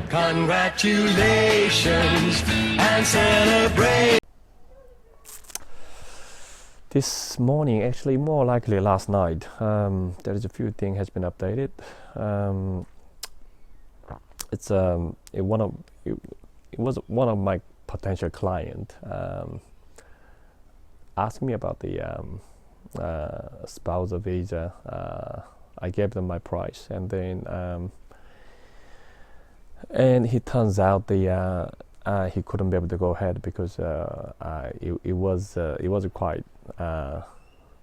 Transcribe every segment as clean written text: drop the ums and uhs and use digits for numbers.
Congratulations and celebrate. This morning, actually more likely last night, there is a few things has been updated. It was one of my potential client asked me about the spousal visa. I gave them my price, and then and he turns out the he couldn't be able to go ahead because it was quite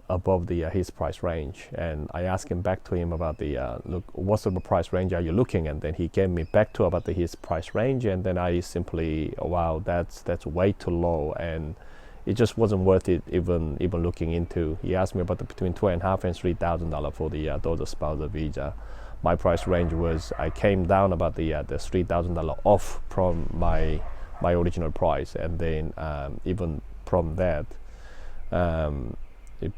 above his price range. And I asked him back to him about look, what sort of price range are you looking? And then he gave me back to about his price range, and then I simply, wow, that's way too low, and it just wasn't worth it even looking into. He asked me about between $2,500 and $3,000 for those spousal visa. My price range was, I came down about the $3,000 off from my original price, and then even from that, the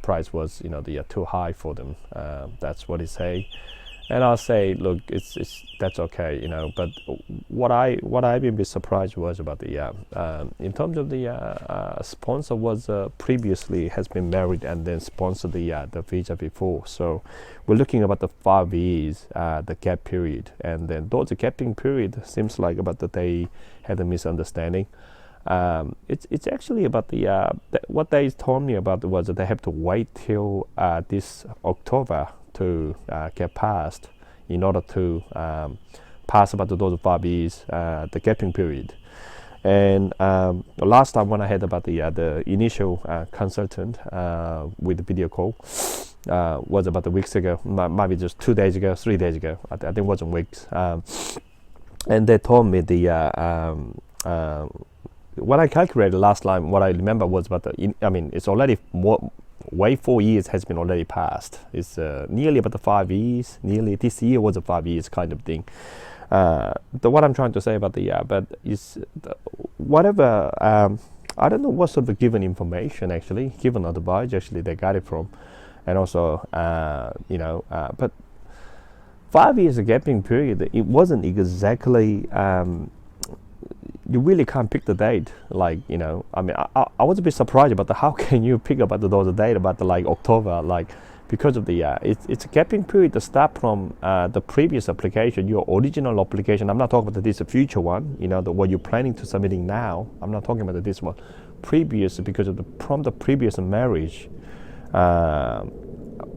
price was too high for them. That's what he say, and I'll say, look, that's okay, But what I've been a bit surprised was about in terms of the sponsor was previously has been married and then sponsored the visa before. So we're looking about the 5 years, the gap period, and then those gapping period seems like about that they had a misunderstanding. It's actually about what they told me about was that they have to wait till this October to get passed in order to pass about those 5 years, the gapping period. And the last time when I had about the initial consultant with the video call was about weeks ago, maybe just 2 days ago, 3 days ago. I think it wasn't weeks. And they told me what I calculated last time, what I remember was about it's already way 4 years has been already passed. It's nearly about the 5 years. Nearly this year was a 5 years kind of thing. What I'm trying to say about but is whatever. I don't know what sort of given information actually, given advice actually they got it from, and also but 5 years a gapping period. It wasn't exactly. You really can't pick the date, I was a bit surprised about how can you pick about those date about October, because of it's a gapping period to start from the previous application, your original application. I'm not talking about this future one, what you're planning to submitting now. I'm not talking about this one, previous, because of from the previous marriage,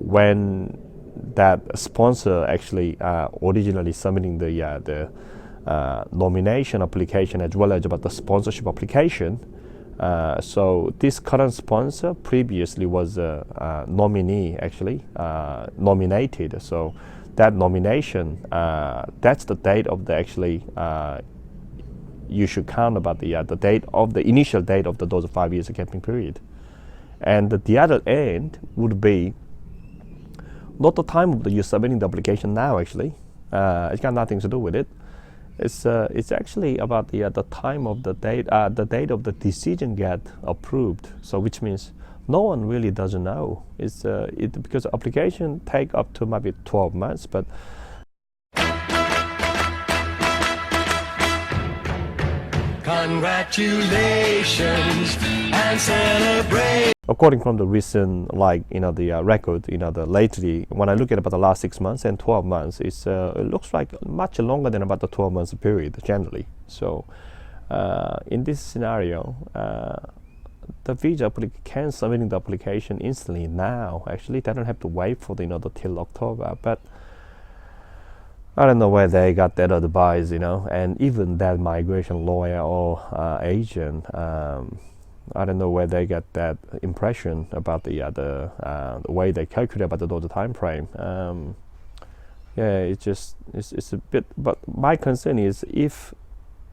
when that sponsor actually originally submitting the nomination application as well as about the sponsorship application. So this current sponsor previously was a nominee, actually nominated. So that nomination, that's the date of the actually. You should count about the date of the initial date of those 5 years gapping period, and the other end would be not the time of you submitting the application now. Actually, it's got nothing to do with it. It's actually about the time of the date of the decision get approved. So which means no one really doesn't know. It's because application take up to maybe 12 months, but Congratulations and celebrate. according from the recent, the record, lately, when I look at about the last 6 months and 12 months, it looks like much longer than about the 12 months period generally. So in this scenario, the visa applicant can submit the application instantly now. Actually, they don't have to wait for till October. But I don't know where they got that advice, and even that migration lawyer or agent. I don't know where they get that impression about the way they calculate about those time frame. It's a bit. But my concern is if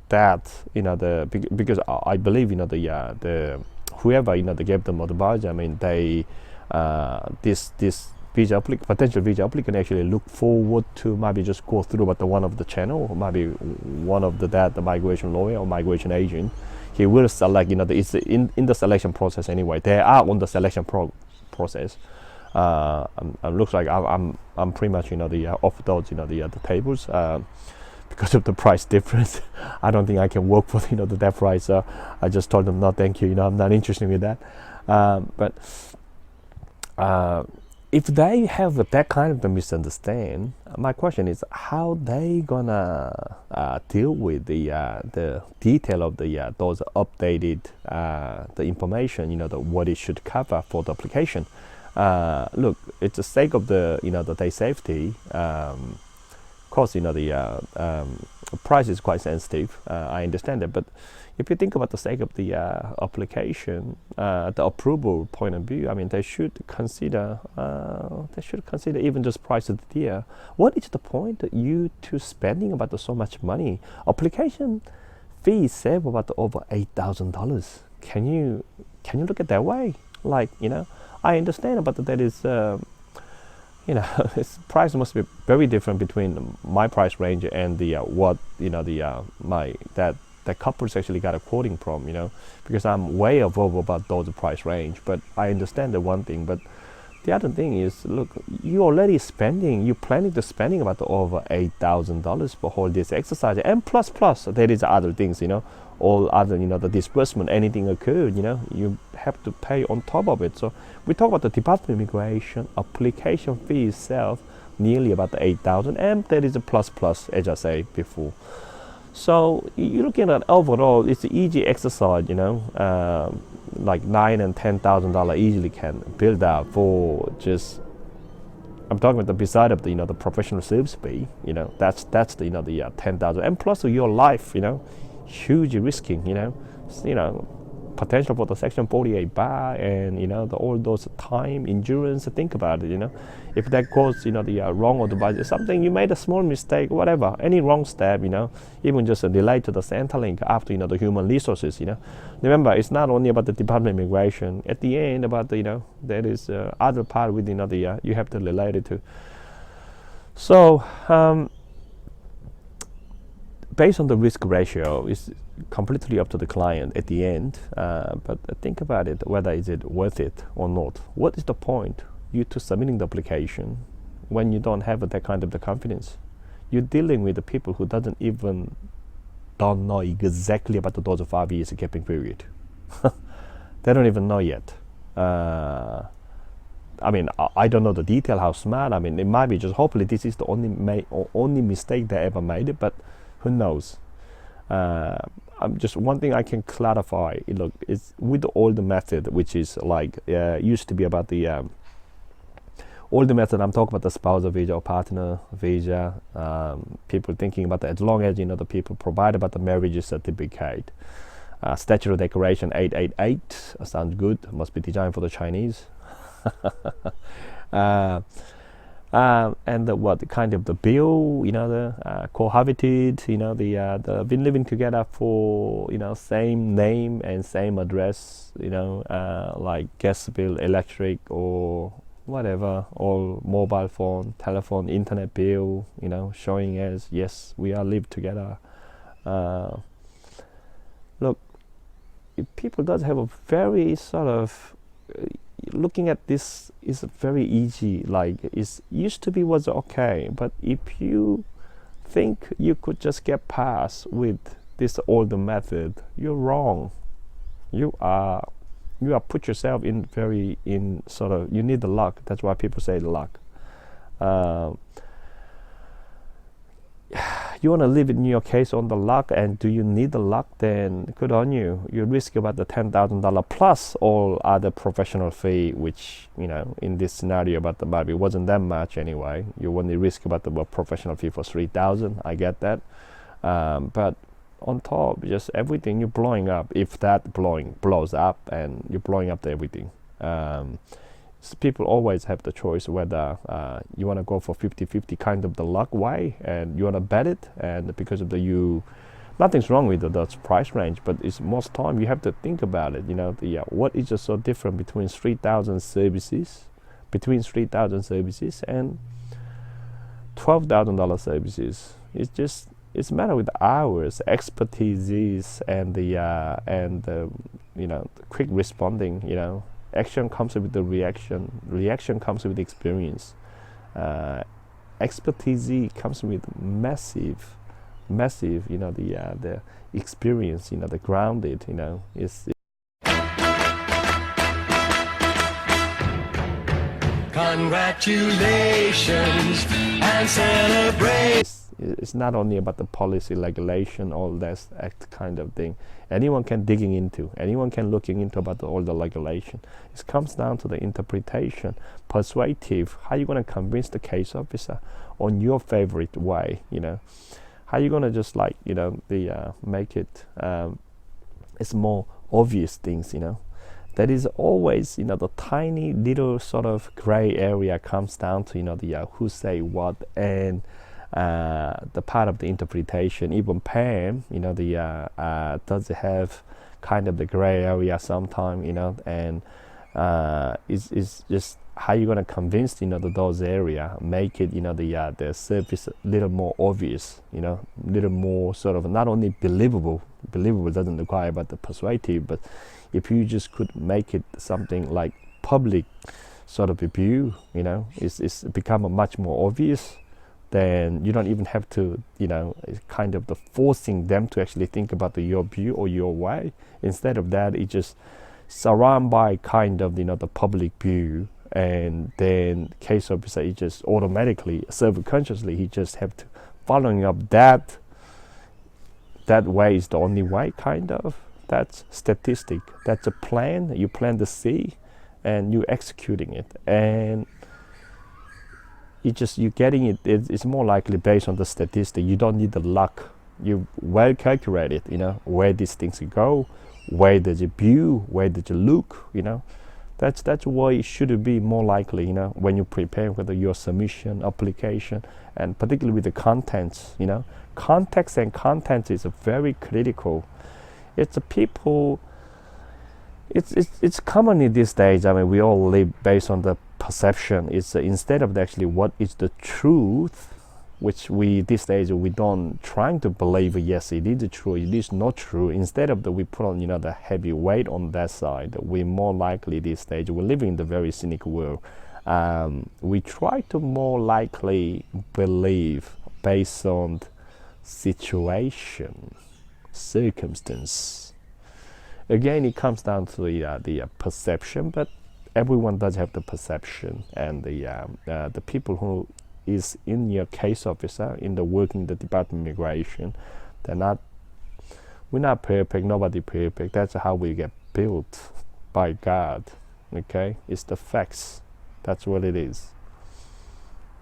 that because I believe the whoever they gave them advice. I mean they this potential visa applicant actually look forward to maybe just go through about one of the channel, or maybe one of the migration lawyer or migration agent. He will select, it's in the selection process anyway. They are on the selection process. Looks like I'm pretty much off those the tables. because of the price difference. I don't think I can work for that price. So I just told them no, thank you. I'm not interested with that. But if they have that kind of the misunderstand, my question is how they gonna deal with the detail of those updated the information, what it should cover for the application. Look, it's the sake of the the day safety. Of course, the price is quite sensitive. I understand that, but if you think about the sake of the application, the approval point of view, I mean, they should consider even just price of the deal. What is the point that you to spending about so much money? Application fees save about over $8,000. Can you look at that way? Like, I understand about that is. Its price must be very different between my price range and the what that couples actually got a quoting from, because I'm way above about those price range. But I understand the one thing, but the other thing is, look, you're planning to spending about over $8,000 for whole this exercise, and plus there is other things, all other, the disbursement, anything occurred, you have to pay on top of it. So we talk about the Department of Immigration application fee itself, nearly about the 8,000, and there is a plus, as I say before. So you're looking at overall, it's an easy exercise, like $9,000 and $10,000 easily can build up for just. I'm talking about the beside of the the professional service fee, that's the 10,000, and plus your life, hugely risking, potential for the Section 48 bar, and all those time endurance. Think about it, if that goes the wrong or the something, you made a small mistake, whatever, any wrong step, even just a delay to the Centrelink after the human resources. Remember, it's not only about the Department of Immigration. At the end, about there is other part within you have to relate it to. So based on the risk ratio, it's completely up to the client at the end. But think about it, whether is it worth it or not. What is the point you to submitting the application when you don't have that kind of the confidence? You're dealing with the people who don't know exactly about those 5 years capping period. They don't even know yet. I mean, I don't know the detail, how smart. I mean, it might be just hopefully this is the only mistake they ever made it, but who knows? Just one thing I can clarify. Look, it's with the older method, which is like used to be about the older method. I'm talking about the spousal visa or partner visa. People thinking about that, as long as the people provide about the marriage certificate, statute of declaration 888 sounds good. Must be designed for the Chinese. And what kind of the bill, the cohabited, the been living together for, same name and same address, like gas bill, electric or whatever, or mobile phone, telephone, internet bill, showing as yes, we are live together. Look, if people does have a very sort of looking at this is very easy, like it used to be was okay, but if you think you could just get past with this older method, you're wrong. You are put yourself in sort of, you need the luck. That's why people say the luck. You want to live in your case on the luck, and do you need the luck? Then good on you. You risk about the $10,000 plus all other professional fee, which in this scenario about the maybe wasn't that much anyway. You only risk about the professional fee for $3,000. I get that, but on top, just everything you're blowing up. If that blows up, and you're blowing up everything. So people always have the choice whether you want to go for 50-50 kind of the luck way, and you want to bet it, and because of nothing's wrong with the price range, but it's most time you have to think about it. What is just so different between 3,000 services, and $12,000 services. It's a matter with hours, expertise, and the quick responding. Action comes with the reaction comes with experience, expertise comes with massive massive, the experience, the grounded, is Congratulations and celebrate. it's not only about the policy, regulation, all that kind of thing. Anyone can digging into, anyone can looking into about all the regulation. It comes down to the interpretation, persuasive. How you going to convince the case officer on your favorite way? How you going to just make it? It's more obvious things. That is always, the tiny little sort of gray area comes down to, who say what, and the part of the interpretation. Even Pam, does have kind of the gray area sometime, and it's just how you're gonna convince, those area, make it, the surface a little more obvious, little more sort of not only believable doesn't require but the persuasive, but if you just could make it something like public sort of a view, it's become a much more obvious, then you don't even have to, it's kind of the forcing them to actually think about your view or your way. Instead of that, it just surround by kind of, the public view, and then case officer, he just automatically, subconsciously, he just have to following up that way is the only way, kind of. That's statistic. That's a plan. You plan to see, and you executing it, and you getting it. It's more likely based on the statistic. You don't need the luck. You well calculated. Where these things go, where does it view, where does it look. That's why it should be more likely. When you prepare whether your submission, application, and particularly with the contents. Context and content is very critical. It's a people. It's commonly these days. I mean, we all live based on the perception. It's instead of actually what is the truth, which we these days we don't trying to believe. Yes, it is true. It is not true. Instead of that, we put on the heavy weight on that side. We more likely these days we're living in the very cynical world. We try to more likely believe based on situation, circumstance. Again, it comes down to the perception, but everyone does have the perception, and the people who is in your case officer in the working the Department of Immigration, we're not perfect, nobody perfect. That's how we get built by God. Okay, it's the facts. That's what it is.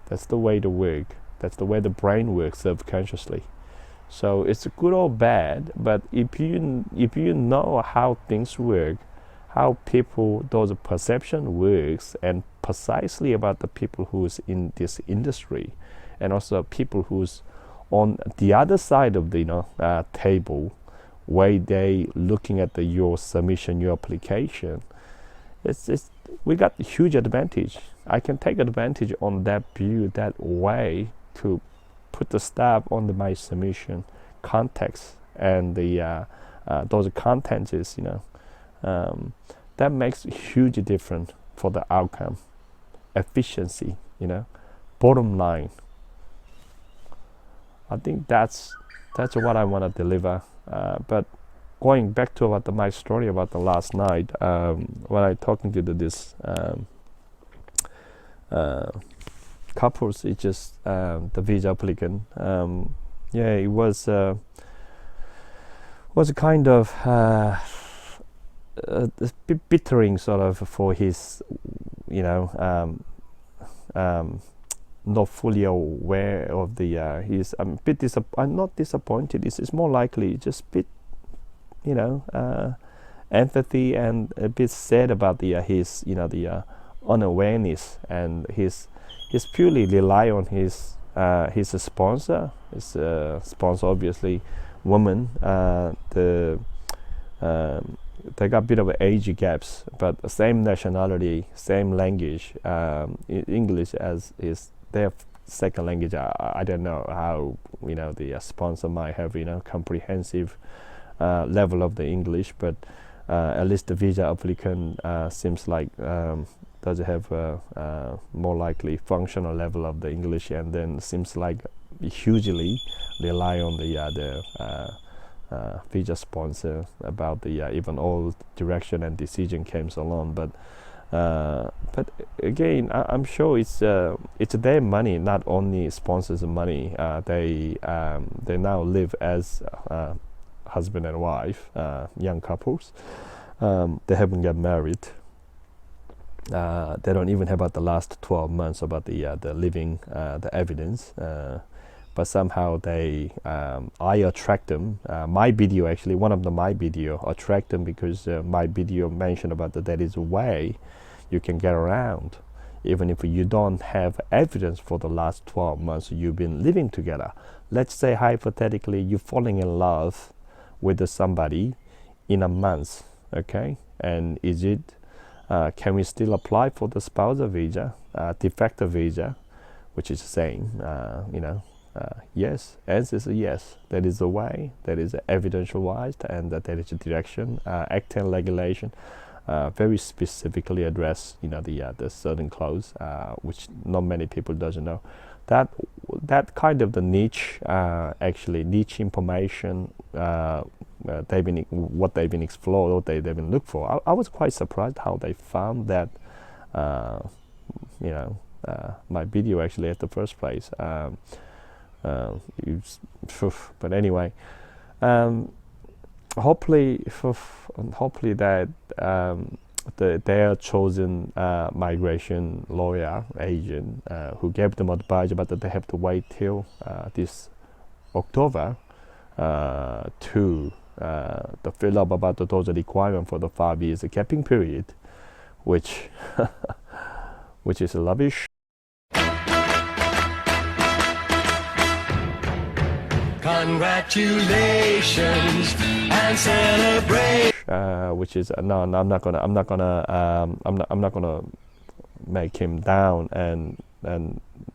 That's the way to work. That's the way the brain works subconsciously. So it's good or bad, but if you know how things work, how those perception works, and precisely about the people who's in this industry, and also people who's on the other side of the table, where they looking at your submission, your application, we got a huge advantage. I can take advantage on that view, that way, to put the stamp on my submission context, and those contents is that makes a huge difference for the outcome, efficiency, bottom line. I think that's what I want to deliver. But going back to my story about the last night, when I talking to this couples, it's just the visa applicant. It was a kind of bittering sort of for his, not fully aware of the. He's a bit I'm not disappointed. It's more likely just bit, empathy, and a bit sad about his the unawareness, and his purely rely on his sponsor. His sponsor, obviously, woman. They got a bit of age gaps, but the same nationality, same language, English as is their second language. I don't know how the sponsor might have comprehensive level of the English, but at least the visa applicant seems like does have a more likely functional level of the English, and then seems like hugely rely on the visa sponsor about the even all direction and decision came along. But again, I'm sure it's their money, not only sponsors' money. They now live as husband and wife, young couples. They haven't got married. They don't even have about the last 12 months about the living the evidence. But somehow I attract them. My video, actually, one of my video attract them because my video mentioned about that there is a way you can get around, even if you don't have evidence for the last 12 months you've been living together. Let's say hypothetically you're falling in love with somebody in a month, okay? And can we still apply for the spousal visa, de facto visa, which is the same, yes. Answer is yes. That is the way. That is evidential wise, and that is a direction. Act and regulation very specifically address, the certain clause, which not many people doesn't know. That kind of the niche, actually niche information. They've been explored, what they've been looked for. I was quite surprised how they found that. My video actually at the first place. But anyway, hopefully that their chosen migration lawyer agent who gave them advice about that they have to wait till this October to fill up about those requirement for the 5 years capping period, which is rubbish. Congratulations and celebrate. Which is no, I'm not gonna make him down and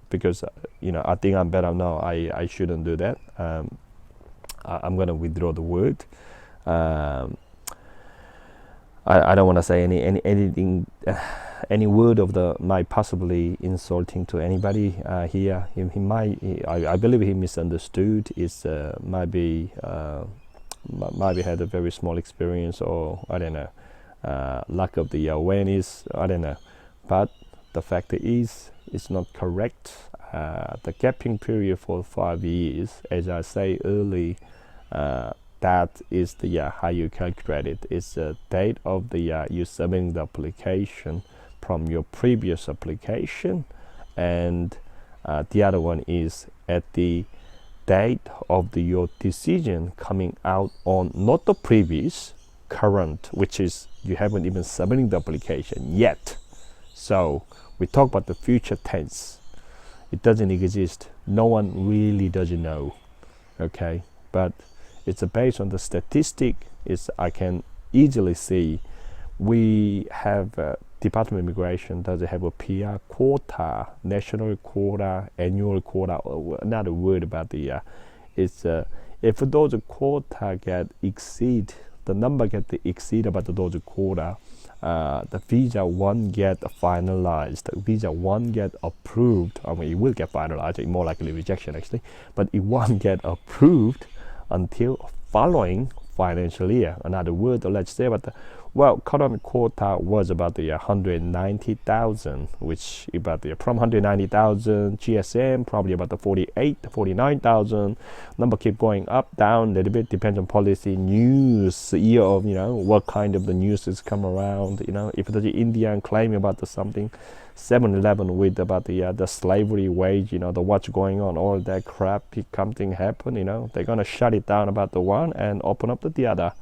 because I think I'm better now. I shouldn't do that. I'm gonna withdraw the word. I don't want to say anything. Any word of might possibly insulting to anybody here. I believe he misunderstood. Might be had a very small experience, or I don't know, lack of the awareness. I don't know, but the fact is, it's not correct. The capping period for 5 years, as I say early, that is how you calculate it. It's the date of you submitting the application from your previous application, and the other one is at the date of your decision coming out on not the previous, current, which is you haven't even submitted the application yet. So we talk about the future tense. It doesn't exist. No one really doesn't know, okay? But it's based on the statistic. I can easily see we have Department of Immigration does have a PR quota, national quota, annual quota. Another word about if those quota the number get exceed about those quota, the visa won't get finalized. The visa won't get approved. I mean, it will get finalized. It's more likely rejection actually, but it won't get approved until following financial year. Another word, let's say about current quota was about 190,000, which about from 190,000 GSM, probably about 49,000. Number keep going up, down a little bit, depends on policy, news, year of, what kind of the news is come around. If the Indian claiming about something, 7-Eleven with about the slavery wage, the what's going on, all that crap, something happen, they're gonna shut it down about the one and open up the other.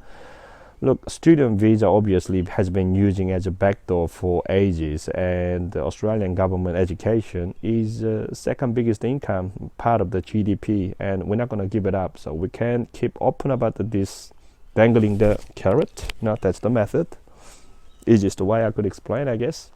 Look, student visa obviously has been using as a backdoor for ages, and the Australian government education is second biggest income, part of the GDP, and we're not going to give it up. So we can't keep open about this, dangling the carrot. That's the method. Easiest the way I could explain, I guess.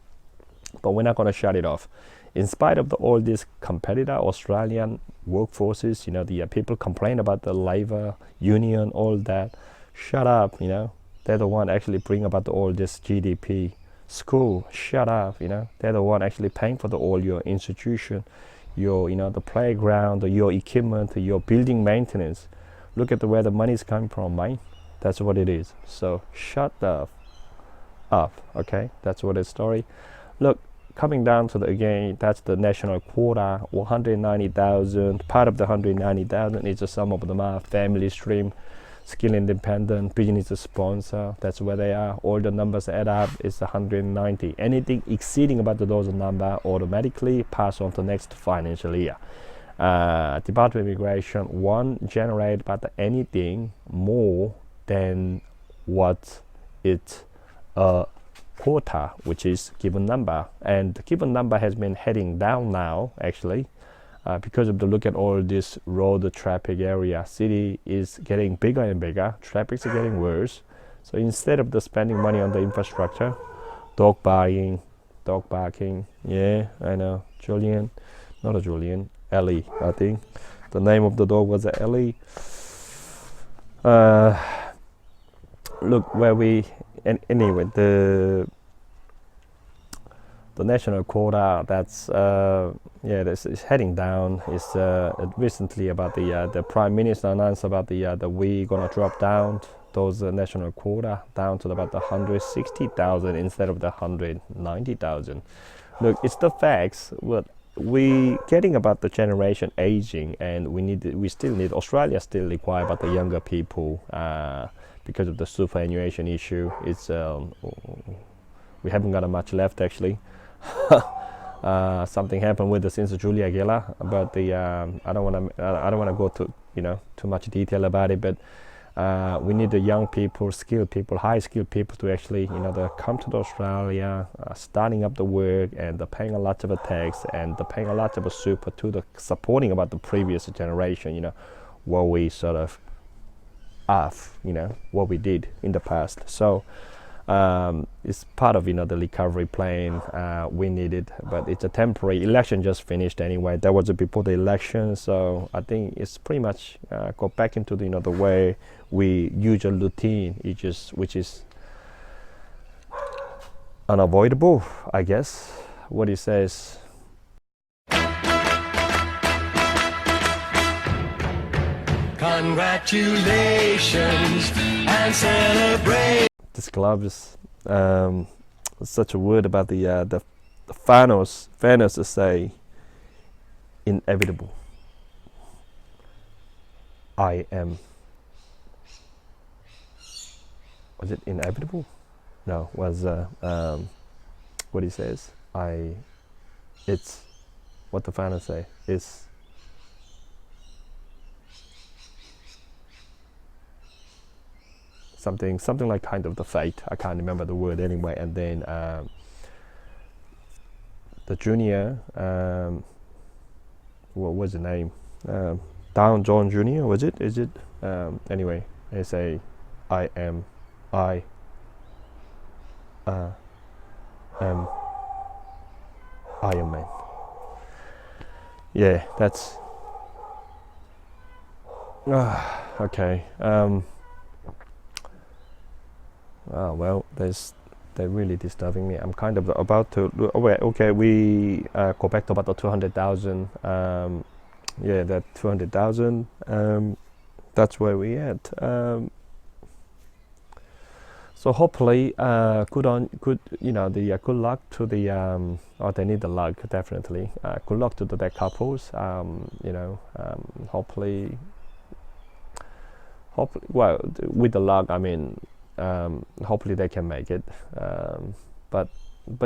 But we're not going to shut it off. In spite of all these competitor Australian workforces, the people complain about the labor union, all that. Shut up, they're the one actually bring about all this GDP. School, shut up, they're the one actually paying for all your institution. your the playground, your equipment, your building maintenance. Look at where the money is coming from, mate. That's what it is. So shut up. Okay, that's what the story. Look, coming down to again, that's the national quota, 190,000. Part of the 190,000 is the sum of the family stream, skill independent, business sponsor. That's where they are. All the numbers add up is 190. Anything exceeding about those number automatically pass on to next financial year. Department of Immigration won't generate about anything more than what it quota, which is given number, and the given number has been heading down now actually, because of the look at all this road traffic area. City is getting bigger and bigger, traffic is getting worse. So instead of the spending money on the infrastructure, dog barking, yeah, I know, Julian, not a Julian, Ellie, I think the name of the dog was Ellie. Look where we, and anyway, the national quota, that's this is heading down. It's recently about the Prime Minister announced about the we gonna drop down those national quota down to about the 160,000 instead of the 190,000. Look, it's the facts. What we getting about the generation aging, and we still need, Australia still require about the younger people, because of the superannuation issue. It's we haven't got much left actually. Something happened with the since Julia Gillard, but the I don't want to go to too much detail about it, but we need the young people, skilled people, high skilled people to actually they come to Australia, starting up the work, and they're paying a lot of a tax, and they're paying a lot of a super to the supporting about the previous generation, what we sort of what we did in the past. So it's part of the recovery plan. We need it, but it's a temporary. Election just finished anyway. That was before the election, so I think it's pretty much go back into the way we usual routine, which is unavoidable, I guess. What he says. Congratulations and celebrate. This club is such a word about the fairness to say inevitable. I am. Was it inevitable? No, was what he says. It's what the fairness say. It's something like kind of the fate. I can't remember the word anyway. And then the junior, what was the name? Down John Junior, was it? Is it? Anyway, they say, I am Iron Man. Yeah, that's okay. Well, they're really disturbing me. I'm kind of about to. Okay, we go back to about the 200,000. Yeah, that 200,000. That's where we at. So hopefully, good luck to the. They need the luck definitely. Good luck to the couples. Hopefully. Well, with the luck, I mean. Hopefully they can make it, but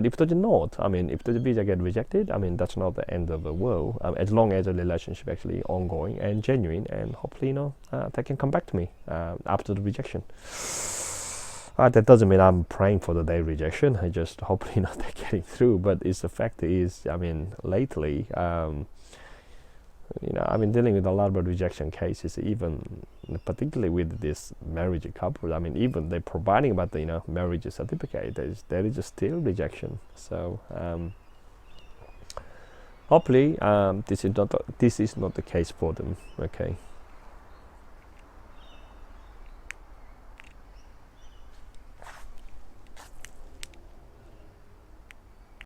if they do not, I mean, if the visa get rejected, I mean, that's not the end of the world, as long as the relationship actually ongoing and genuine, and hopefully they can come back to me after the rejection. That doesn't mean I'm praying for the day rejection. I just hopefully they're getting through, but it's the fact is, I mean, lately I've been dealing with a lot of rejection cases, even particularly with this marriage couple. I mean, even they're providing about the marriage certificate, there is still rejection. So hopefully this is not the case for them. Okay.